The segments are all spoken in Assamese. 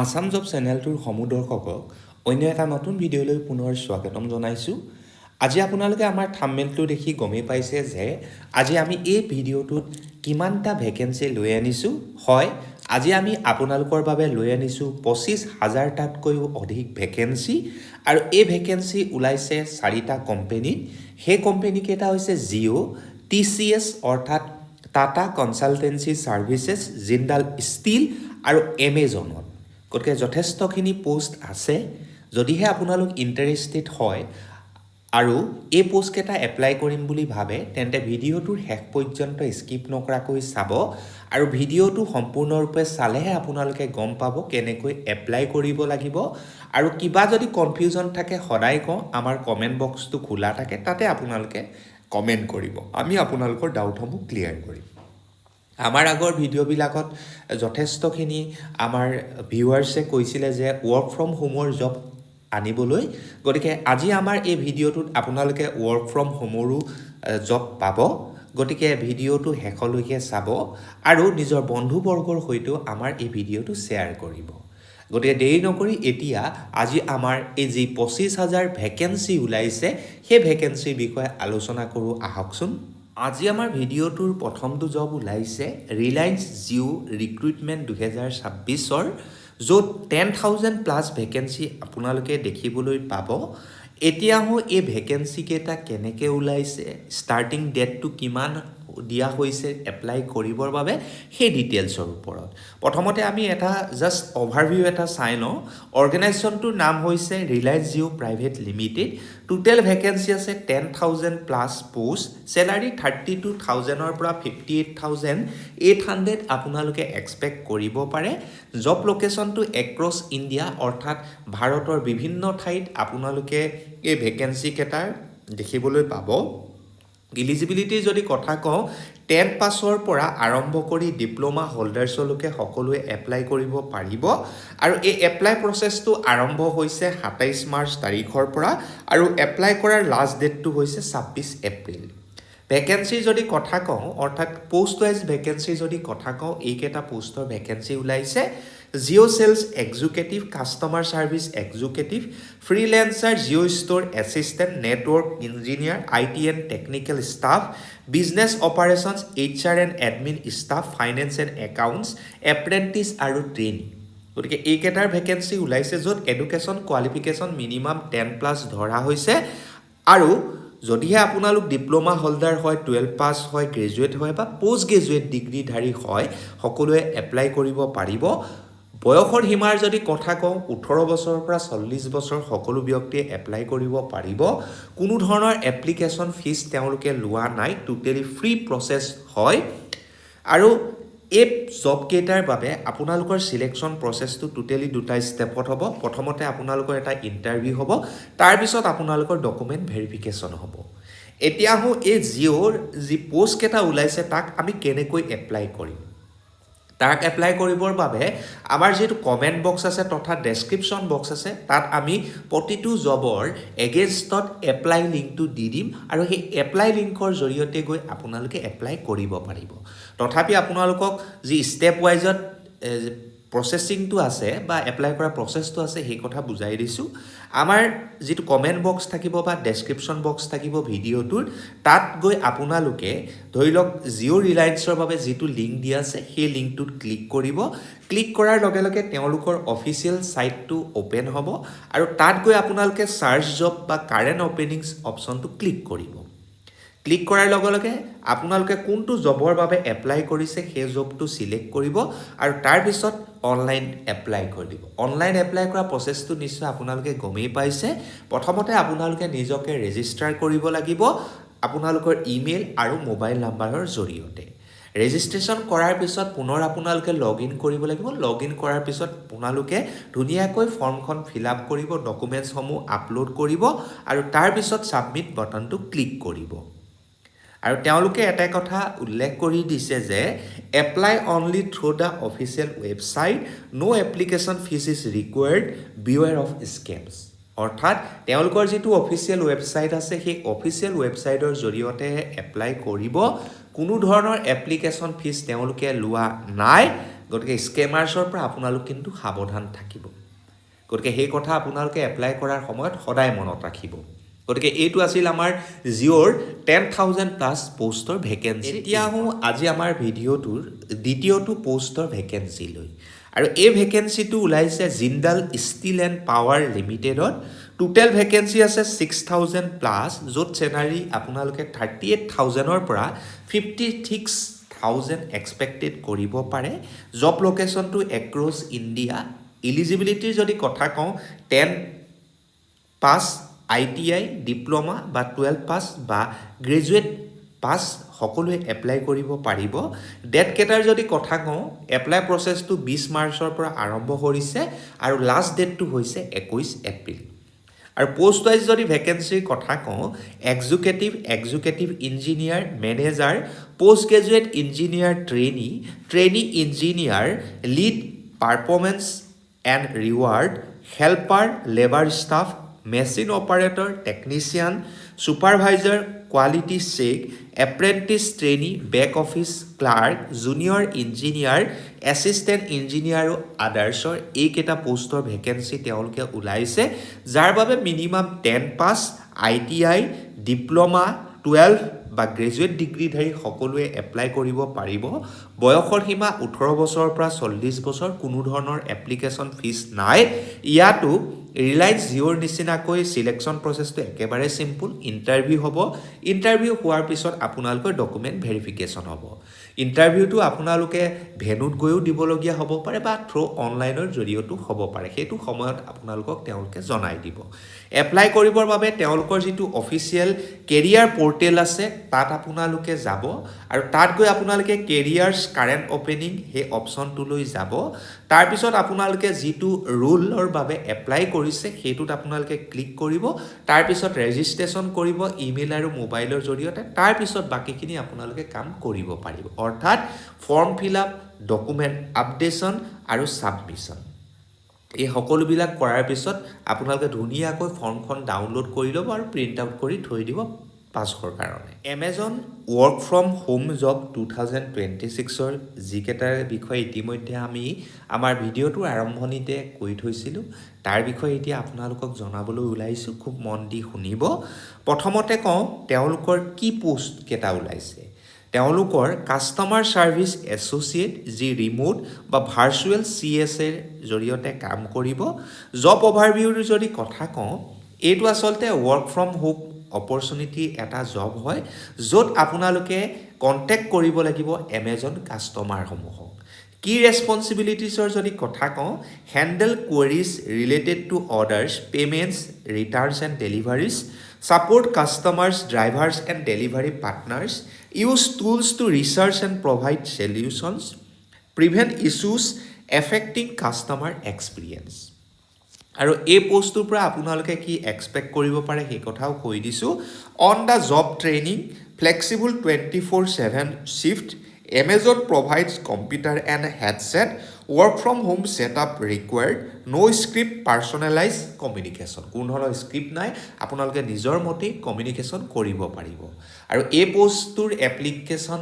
আসাম জব চেনেলটোৰ সমুদৰ্শকক অন্য এটা নতুন ভিডিঅ'লৈ পুনৰ স্বাগতম জনাইছোঁ। আজি আপোনালোকে আমাৰ থাম্বনেইলটো দেখি গমেই পাইছে যে আজি আমি এই ভিডিঅ'টোত কিমানটা ভেকেঞ্চি লৈ আনিছোঁ। হয়, আজি আমি আপোনালোকৰ বাবে লৈ আনিছোঁ 25,000টাতকৈও অধিক ভেকেঞ্চি আৰু এই ভেকেঞ্চি ওলাইছে 4টা কোম্পানীত। সেই কোম্পানীকেইটা হৈছে জিঅ', TCS অৰ্থাৎ Tata consultancy services, Jindal steel আৰু এমেজনত। গতিকে যথেষ্টখিনি পোষ্ট আছে। যদিহে আপোনালোক ইণ্টাৰেষ্টেড হয় আৰু এই পোষ্টকেইটা এপ্লাই কৰিম বুলি ভাবে তেন্তে ভিডিঅ'টোৰ শেষ পৰ্যন্ত স্কিপ নকৰাকৈ চাব আৰু ভিডিঅ'টো সম্পূৰ্ণৰূপে চালেহে আপোনালোকে গম পাব কেনেকৈ এপ্লাই কৰিব লাগিব। আৰু কিবা যদি কনফিউজন থাকে সদায় কওঁ আমাৰ কমেণ্ট বক্সটো খোলা থাকে, তাতে আপোনালোকে কমেণ্ট কৰিব, আমি আপোনালোকৰ ডাউটসমূহ ক্লিয়াৰ কৰিম। আমাৰ আগৰ ভিডিঅ'বিলাকত যথেষ্টখিনি আমাৰ ভিউৱাৰ্ছে কৈছিলে যে ৱৰ্ক ফ্ৰম হোমৰ জব আনিবলৈ। গতিকে আজি আমাৰ এই ভিডিঅ'টোত আপোনালোকে ৱৰ্ক ফ্ৰম হোমৰো জব পাব। গতিকে ভিডিঅ'টো শেষলৈকে চাব আৰু নিজৰ বন্ধুবৰ্গৰ সৈতেও আমাৰ এই ভিডিঅ'টো শ্বেয়াৰ কৰিব। গতিকে দেৰি নকৰি এতিয়া আজি আমাৰ এই যি 25,000 ভেকেঞ্চি ওলাইছে সেই ভেকেঞ্চিৰ বিষয়ে আলোচনা কৰোঁ আহকচোন। আজি আমাৰ ভিডিঅ'টোৰ প্ৰথমটো জব ওলাইছে ৰিলায়েন্স জিঅ' ৰিক্ৰুইটমেণ্ট 2026-ৰ, য'ত 10,000+ ভেকেঞ্চি আপোনালোকে দেখিবলৈ পাব। এতিয়া আহোঁ এই ভেকেঞ্চিকেইটা কেনেকৈ ওলাইছে, ষ্টাৰ্টিং ডেটটো কিমান দিয়া হৈছে এপ্লাই কৰিবৰ বাবে, সেই ডিটেইলছৰ ওপৰত। প্ৰথমতে আমি এটা জাষ্ট অভাৰভিউ এটা চাই লওঁ। অৰ্গেনাইজেশ্যনটোৰ নাম হৈছে Reliance Jio' private limited. Total vacancy আছে 10,000+ পোষ্ট, চেলাৰী 32,000-ৰ পৰা 58,800 আপোনালোকে এক্সপেক্ট কৰিব পাৰে। জব লোকেশ্যনটো এক্ৰছ ইণ্ডিয়া অৰ্থাৎ ভাৰতৰ বিভিন্ন ঠাইত আপোনালোকে এই ভেকেঞ্চিকেইটাৰ দেখিবলৈ পাব। ইলিজিবিলিটিৰ যদি কথা কওঁ, 10 পাছৰ পৰা আৰম্ভ কৰি ডিপ্ল'মা হোল্ডাৰ্ছলৈকে সকলোৱে এপ্লাই কৰিব পাৰিব। আৰু এই এপ্লাই প্ৰচেছটো আৰম্ভ হৈছে 27 মাৰ্চ তাৰিখৰ পৰা আৰু এপ্লাই কৰাৰ লাষ্ট ডেটটো হৈছে 26 এপ্ৰিল। ভেকেঞ্চিৰ যদি কথা কওঁ অৰ্থাৎ পোষ্ট ৱাইজ ভেকেঞ্চিৰ যদি কথা কওঁ, এইকেইটা পোষ্টৰ ভেকেঞ্চি ওলাইছে। Jio' sales executive, customer service executive, freelancer, Jio' store assistant, network engineer, IT and technical staff, business operations, HR and admin staff, finance and accounts, apprentice আৰু ট্ৰেইনি। গতিকে এইকেইটাৰ ভেকেঞ্চি ওলাইছে, য'ত এডুকেশ্যন কোৱালিফিকেশ্যন মিনিমাম 10+ ধৰা হৈছে। আৰু যদিহে আপোনালোক ডিপ্ল'মা হোল্ডাৰ হয়, 12 পাছ হয়, গ্ৰেজুৱেট হয় বা পষ্ট গ্ৰেজুৱেট ডিগ্ৰীধাৰী হয়, সকলোৱে এপ্লাই কৰিব পাৰিব। বয়সৰ সীমাৰ যদি কথা কওঁ, 18 বছৰৰ পৰা 40 বছৰ সকলো ব্যক্তিয়ে এপ্লাই কৰিব পাৰিব। কোনো ধৰণৰ এপ্লিকেশ্যন ফিজ তেওঁলোকে লোৱা নাই, টোটেলি ফ্ৰী প্ৰচেছ হয়। আৰু এই জবকেইটাৰ বাবে আপোনালোকৰ চিলেকশ্যন প্ৰচেছটো টোটেলি 2টা ষ্টেপত হ'ব। প্ৰথমতে আপোনালোকৰ এটা ইণ্টাৰভিউ হ'ব, তাৰপিছত আপোনালোকৰ ডকুমেণ্ট ভেৰিফিকেশ্যন হ'ব। এতিয়া আহোঁ এই জিঅ'ৰ যি পোষ্টকেইটা ওলাইছে তাক আমি কেনেকৈ এপ্লাই কৰিম। তাক এপ্লাই কৰিবৰ বাবে আমাৰ যিটো কমেণ্ট বক্স আছে তথা ডেছক্ৰিপশ্যন বক্স আছে, তাত আমি প্ৰতিটো জবৰ এগেইনষ্টত এপ্লাই লিংকটো দি দিম আৰু সেই এপ্লাই লিংকৰ জৰিয়তে গৈ আপোনালোকে এপ্লাই কৰিব পাৰিব। তথাপি আপোনালোকক যি ষ্টেপ ৱাইজত প্ৰচেছিংটো আছে বা এপ্লাই কৰা প্ৰচেছটো আছে সেই কথা বুজাই দিছোঁ। আমাৰ যিটো কমেণ্ট বক্স থাকিব বা ডেছক্ৰিপশ্যন বক্স থাকিব ভিডিঅ'টোৰ, তাত গৈ আপোনালোকে ধৰি লওক জিঅ' ৰিলায়েন্সৰ বাবে যিটো লিংক দিয়া আছে সেই লিংকটোত ক্লিক কৰিব। ক্লিক কৰাৰ লগে লগে তেওঁলোকৰ অফিচিয়েল ছাইটটো অ'পেন হ'ব আৰু তাত গৈ আপোনালোকে চাৰ্চ জব বা কাৰেণ্ট অপেনিংছ অপশ্যনটো ক্লিক কৰিব। ক্লিক কৰাৰ লগে লগে আপোনালোকে কোনটো জবৰ বাবে এপ্লাই কৰিছে সেই জবটো চিলেক্ট কৰিব আৰু তাৰপিছত অনলাইন এপ্লাই কৰি দিব। অনলাইন এপ্লাই কৰা প্ৰচেছটো নিশ্চয় আপোনালোকে গমেই পাইছে। প্ৰথমতে আপোনালোকে নিজকে ৰেজিষ্টাৰ কৰিব লাগিব আপোনালোকৰ ইমেইল আৰু মোবাইল নাম্বাৰৰ জৰিয়তে। ৰেজিষ্ট্ৰেশ্যন কৰাৰ পিছত পুনৰ আপোনালোকে লগ ইন কৰিব লাগিব। লগ ইন কৰাৰ পিছত আপোনালোকে ধুনীয়াকৈ ফৰ্মখন ফিল আপ কৰিব, ডকুমেণ্টছসমূহ আপলোড কৰিব আৰু তাৰপিছত ছাবমিট বাটনটো ক্লিক কৰিব। আৰু তেওঁলোকে এটা কথা উল্লেখ কৰি দিছে যে apply only through the official website, no' application fees is required, beware of scams. অৰ্থাৎ তেওঁলোকৰ যিটো অফিচিয়েল ৱেবছাইট আছে সেই অফিচিয়েল ৱেবছাইটৰ জৰিয়তেহে এপ্লাই কৰিব। কোনো ধৰণৰ এপ্লিকেশ্যন ফিজ তেওঁলোকে লোৱা নাই। গতিকে স্কেমাৰ্ছৰ পৰা আপোনালোক কিন্তু সাৱধান থাকিব গতিকে সেই কথা আপোনালোকে এপ্লাই কৰাৰ সময়ত সদায় মনত ৰাখিব গতিকে এইটো আছিল আমাৰ জিঅ'ৰ 10,000 প্লাছ পোষ্টৰ ভেকেঞ্চি এতিয়া আহোঁ আজি আমাৰ ভিডিঅ'টোৰ দ্বিতীয়টো পোষ্টৰ ভেকেঞ্চি লৈ আৰু এই ভেকেঞ্চিটো ওলাইছে জিন্দাল ষ্টিল এণ্ড পাৱাৰ লিমিটেডত টোটেল ভেকেঞ্চি আছে 6,000 প্লাছ য'ত চেলাৰী আপোনালোকে 38,000ৰ পৰা 56,000 এক্সপেক্টেড কৰিব পাৰে জব লোকেশ্যনটো এক্ৰছ ইণ্ডিয়া ইলিজিবিলিটিৰ যদি কথা কওঁ 10 পাছ ITI ডিপ্ল'মা বা 12 পাছ বা গ্ৰেজুৱেট পাছ সকলোৱে এপ্লাই কৰিব পাৰিব ডেট কেটাৰ যদি কথা কওঁ এপ্লাই প্ৰচেছটো 20 মাৰ্চৰ পৰা আৰম্ভ কৰিছে আৰু লাষ্ট ডেটটো হৈছে 21 এপ্ৰিল আৰু পোষ্ট ৱাইজ যদি ভেকেঞ্চিৰ কথা কওঁ executive engineer manager post graduate engineer trainee engineer lead performance and reward helper labour staff machine operator technician supervisor quality check apprentice trainee back office clerk junior engineer assistant engineer আৰু আদাৰ্ছৰ এইকেইটা পোষ্টৰ ভেকেঞ্চি তেওঁলোকে ওলাইছে যাৰ বাবে মিনিমাম 10 পাছ ITI ডিপ্ল'মা 12 বা গ্ৰেজুৱেট ডিগ্ৰীধাৰী সকলোৱে এপ্লাই কৰিব পাৰিব বয়সৰ সীমা 18 বছৰৰ পৰা 40 বছৰ কোনো ধৰণৰ এপ্লিকেশ্যন ফিজ নাই ইয়াতো ৰিলায়েন্স জিঅ'ৰ নিচিনাকৈ চিলেকশ্যন প্ৰচেছটো একেবাৰে চিম্পুল ইণ্টাৰভিউ হ'ব ইণ্টাৰভিউ হোৱাৰ পিছত আপোনালোকৰ ডকুমেণ্ট ভেৰিফিকেশ্যন হ'ব ইণ্টাৰভিউটো আপোনালোকে ভেনুত গৈও দিবলগীয়া হ'ব পাৰে বা অনলাইনৰ জৰিয়তেও হ'ব পাৰে সেইটো সময়ত আপোনালোকক তেওঁলোকে জনাই দিব এপ্লাই কৰিবৰ বাবে তেওঁলোকৰ যিটো অফিচিয়েল কেৰিয়াৰ পৰ্টেল আছে তাত আপোনালোকে যাব আৰু তাত গৈ আপোনালোকে কেৰিয়াৰ্ছ কাৰেণ্ট অপেনিং সেই অপশ্যনটোলৈ যাব তাৰপিছত আপোনালোকে যিটো ৰোলৰ বাবে এপ্লাই কৰিছে সেইটোত আপোনালোকে ক্লিক কৰিব তাৰপিছত ৰেজিষ্ট্ৰেশ্যন কৰিব ইমেইল আৰু মোবাইলৰ জৰিয়তে তাৰপিছত বাকীখিনি আপোনালোকে কাম কৰিব পাৰিব অৰ্থাৎ ফৰ্ম ফিল আপ ডকুমেণ্ট আপডেশ্যন আৰু ছাবমিশ্যন এই সকলোবিলাক কৰাৰ পিছত আপোনালোকে ধুনীয়াকৈ ফৰ্মখন ডাউনলোড কৰি ল'ব আৰু প্ৰিণ্ট আউট কৰি থৈ দিব পাছৰ কাৰণে Amazon work from home job 2026ৰ যিকেইটাৰ বিষয়ে ইতিমধ্যে আমি আমাৰ ভিডিঅ'টোৰ আৰম্ভণিতে কৈ থৈছিলোঁ তাৰ বিষয়ে এতিয়া আপোনালোকক জনাবলৈ ওলাইছোঁ খুব মন দি শুনিব প্ৰথমতে কওঁ তেওঁলোকৰ কি পোষ্ট কেইটা ওলাইছে তেওঁলোকৰ কাষ্টমাৰ ছাৰ্ভিচ এছ'চিয়েট যি ৰিম'ট বা ভাৰ্চুৱেল CSৰ জৰিয়তে কাম কৰিব জব অভাৰভিউৰ যদি কথা কওঁ এইটো আচলতে ৱৰ্ক ফ্ৰম হোম অপৰচুনিটি এটা জব হয় য'ত আপোনালোকে কণ্টেক্ট কৰিব লাগিব এমেজন কাষ্টমাৰসমূহক কি ৰেছপন্সিবিলিটিছৰ যদি কথা কওঁ handle queries related to orders payments returns and deliveries support customers drivers and delivery partners use tools to research and provide solutions prevent issues affecting customer experience আৰু এই পোষ্টটোৰ পৰা আপোনালোকে কি এক্সপেক্ট কৰিব পাৰে সেই কথাও কৈ দিছোঁ on the job training flexible 24/7 shift Amazon provides computer and headset work from home setup required no' script personalise communication কোনো ধৰণৰ স্ক্ৰিপ্ট নাই আপোনালোকে নিজৰ মতেই কমিউনিকেশ্যন কৰিব পাৰিব আৰু এই পোষ্টটোৰ এপ্লিকেশ্যন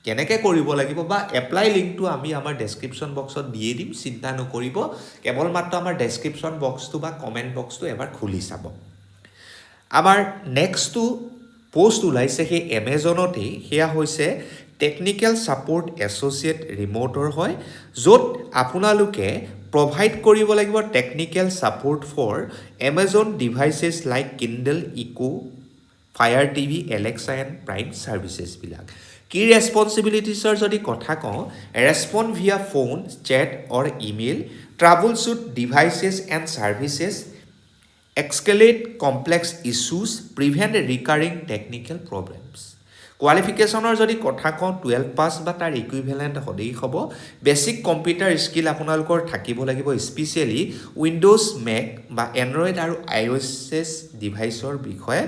কেনেকৈ কৰিব লাগিব বা এপ্লাই লিংকটো আমি আমাৰ ডেছক্ৰিপশ্যন বক্সত দিয়ে দিম চিন্তা নকৰিব কেৱল মাত্ৰ আমাৰ ডেছক্ৰিপশ্যন বক্সটো বা কমেণ্ট বক্সটো এবাৰ খুলি চাব আমাৰ নেক্সটটো পোষ্ট ওলাইছে সেই এমেজনতেই সেয়া হৈছে টেকনিকেল ছাপৰ্ট এছ'চিয়েট ৰিম'টৰ হয় য'ত আপোনালোকে প্ৰভাইড কৰিব লাগিব technical support for Amazon devices like Kindle Echo Fire TV Alexa and Prime ছাৰ্ভিচেছবিলাক কি ৰেছপন্সিবিলিটিছৰ যদি কথা কওঁ respond via phone chat or email trouble devices and services escalate complex issues prevent recurring technical problems কোৱালিফিকেশ্যনৰ যদি কথা কওঁ 12 পাছ বা তাৰ ইকুইভেলেণ্ট হ'লেই হ'ব বেছিক কম্পিউটাৰ স্কিল আপোনালোকৰ থাকিব লাগিব স্পেচিয়েলি উইণ্ড'জ মেক বা এণ্ড্ৰইড আৰু iOS ডিভাইচৰ বিষয়ে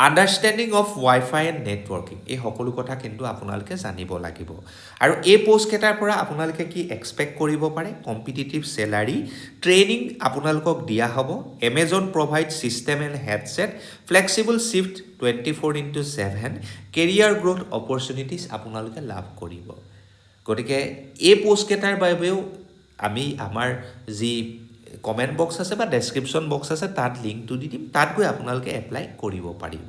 understanding of wifi and networking এই সকলো কথা কিন্তু আপোনালোকে জানিব লাগিব আৰু এই পোষ্টকেইটাৰ পৰা আপোনালোকে কি এক্সপেক্ট কৰিব পাৰে কম্পিটিটিভ চেলাৰী ট্ৰেইনিং আপোনালোকক দিয়া হ'ব Amazon provide system and headset flexible shift 24/7 career growth opportunities আপোনালোকে লাভ কৰিব গতিকে এই পোষ্টকেইটাৰ বাবেও আমি আমাৰ যি কমেণ্ট বক্স আছে বা ডেছক্ৰিপশ্যন বক্স আছে তাত লিংকটো দি দিম, তাত গৈ আপোনালোকে এপ্লাই কৰিব পাৰিব।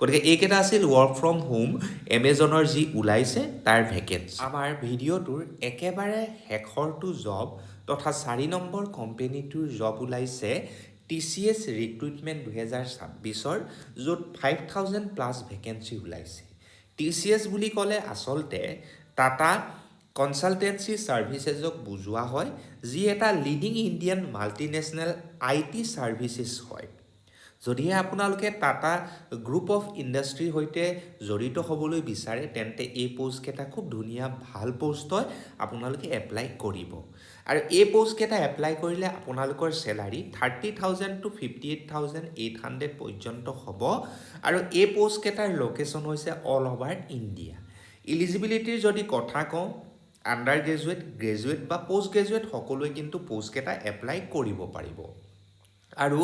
গতিকে এইকেইটা আছিল ৱৰ্ক ফ্ৰম হোম এমেজনৰ যি ওলাইছে তাৰ ভেকেঞ্চি। আমাৰ ভিডিঅ'টোৰ একেবাৰে শেষৰটো জব তথা 4 নম্বৰ কোম্পেনীটোৰ জব ওলাইছে TCS ৰিক্ৰুইটমেণ্ট 2026-ৰ, য'ত 5000+ ভেকেঞ্চি ওলাইছে। TCS বুলি ক'লে আচলতে টাটা কনচালটেঞ্চি ছাৰ্ভিচেছক বুজোৱা হয়, যি এটা leading Indian multinational IT services হয়। যদিহে আপোনালোকে টাটা গ্ৰুপ অফ ইণ্ডাষ্ট্ৰীৰ সৈতে জড়িত হ'বলৈ বিচাৰে তেন্তে এই পোষ্টকেইটা খুব ধুনীয়া ভাল পোষ্ট হয়, আপোনালোকে এপ্লাই কৰিব। আৰু এই পোষ্টকেইটা এপ্লাই কৰিলে আপোনালোকৰ চেলাৰী 30,000 to 58,800 পৰ্যন্ত হ'ব। আৰু এই পোষ্টকেইটাৰ লোকেশ্যন হৈছে অল অভাৰ ইণ্ডিয়া। ইলিজিবিলিটিৰ যদি কথা কওঁ, আণ্ডাৰ গ্ৰেজুৱেট, গ্ৰেজুৱেট বা পষ্ট গ্ৰেজুৱেট সকলোৱে কিন্তু পোষ্টকেইটা এপ্লাই কৰিব পাৰিব। আৰু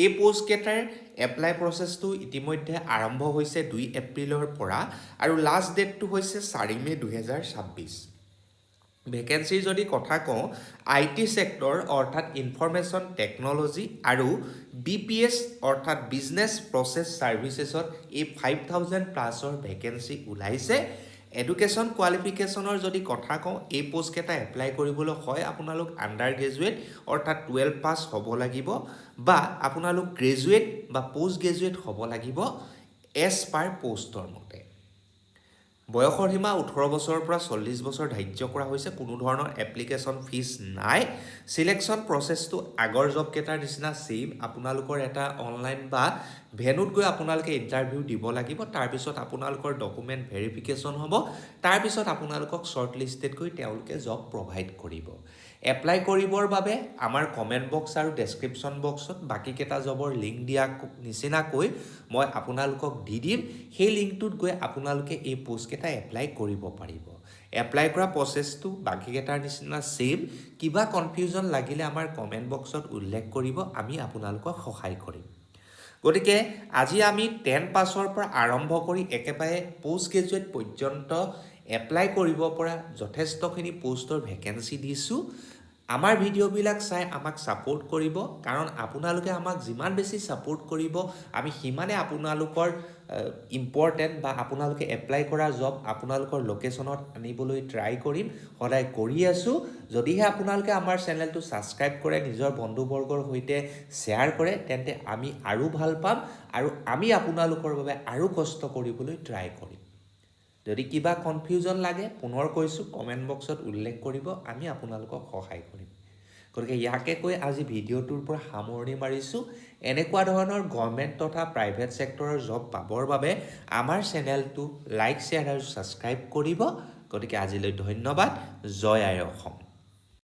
এই পোষ্টকেইটাৰ এপ্লাই প্ৰচেছটো ইতিমধ্যে আৰম্ভ হৈছে 2 এপ্ৰিলৰ পৰা আৰু লাষ্ট ডেটটো হৈছে 4 মে 2026। ভেকেঞ্চিৰ যদি কথা কওঁ, IT ছেক্টৰ অৰ্থাৎ ইনফৰমেশ্যন টেকন'লজি আৰু BPS অৰ্থাৎ বিজনেছ প্ৰচেছ ছাৰ্ভিচেছত এই 5000+ৰ ভেকেঞ্চি ওলাইছে। এডুকেশ্যন কোৱালিফিকেশ্যনৰ যদি কথা কওঁ, এই পোষ্টকেইটা এপ্লাই কৰিবলৈ হয় আপোনালোক আণ্ডাৰ গ্ৰেজুৱেট অৰ্থাৎ 12 পাছ হ'ব লাগিব বা আপোনালোক গ্ৰেজুৱেট বা পষ্ট গ্ৰেজুৱেট হ'ব লাগিব এজ পাৰ পোষ্টৰ মতে। বয়সৰ সীমা 18 বছৰৰ পৰা 40 বছৰ ধাৰ্য কৰা হৈছে। কোনো ধৰণৰ এপ্লিকেশ্যন ফিজ নাই। চিলেকশ্যন প্ৰচেছটো আগৰ জবকেইটাৰ নিচিনা ছেইম। আপোনালোকৰ এটা অনলাইন বা ভেনুত গৈ আপোনালোকে ইণ্টাৰভিউ দিব লাগিব। তাৰপিছত আপোনালোকৰ ডকুমেণ্ট ভেৰিফিকেশ্যন হ'ব। তাৰপিছত আপোনালোকক শ্বৰ্ট লিষ্টেড কৰি তেওঁলোকে জব প্ৰভাইড কৰিব। এপ্লাই কৰিবৰ বাবে আমাৰ কমেণ্ট বক্স আৰু ডেছক্ৰিপশ্যন বক্সত বাকীকেইটা জবৰ লিংক দিয়া নিচিনাকৈ মই আপোনালোকক দি দিম। সেই লিংকটোত গৈ আপোনালোকে এই পোষ্টকেইটা এপ্লাই কৰিব পাৰিব। এপ্লাই কৰা প্ৰচেছটো বাকীকেইটাৰ নিচিনা ছেইম। কিবা কনফিউজন লাগিলে আমাৰ কমেণ্ট বক্সত উল্লেখ কৰিব, আমি আপোনালোকক সহায় কৰিম। গতিকে আজি আমি 10 পাছৰ পৰা আৰম্ভ কৰি একেবাৰে পষ্ট গ্ৰেজুৱেট পৰ্যন্ত এপ্লাই কৰিব পৰা যথেষ্টখিনি পোষ্টৰ ভেকেঞ্চি দিছোঁ। আমাৰ ভিডিঅ'বিলাক চাই আমাক ছাপোৰ্ট কৰিব, কাৰণ আপোনালোকে আমাক যিমান বেছি ছাপোৰ্ট কৰিব আমি সিমানে আপোনালোকৰ ইম্পৰ্টেণ্ট বা আপোনালোকে এপ্লাই কৰা জব আপোনালোকৰ লোকেশ্যনত আনিবলৈ ট্ৰাই কৰিম, সদায় কৰি আছোঁ। যদিহে আপোনালোকে আমাৰ চেনেলটো ছাবস্ক্ৰাইব কৰে, নিজৰ বন্ধুবৰ্গৰ সৈতে শ্বেয়াৰ কৰে, তেন্তে আমি আৰু ভাল পাম আৰু আমি আপোনালোকৰ বাবে আৰু কষ্ট কৰিবলৈ ট্ৰাই কৰিম। যদি কিবা কনফিউজন লাগে পুনৰ কৈছোঁ কমেণ্ট বক্সত উল্লেখ কৰিব, আমি আপোনালোকক সহায় কৰিম। গতিকে ইয়াকে কৈ আজি ভিডিঅ'টোৰ পৰা সামৰণি মাৰিছোঁ। এনেকুৱা ধৰণৰ গভৰ্ণমেণ্ট তথা প্ৰাইভেট ছেক্টৰৰ জব পাবৰ বাবে আমাৰ চেনেলটো লাইক, শ্বেয়াৰ আৰু ছাবস্ক্ৰাইব কৰিব। গতিকে আজিলৈ ধন্যবাদ। জয় আই অসম।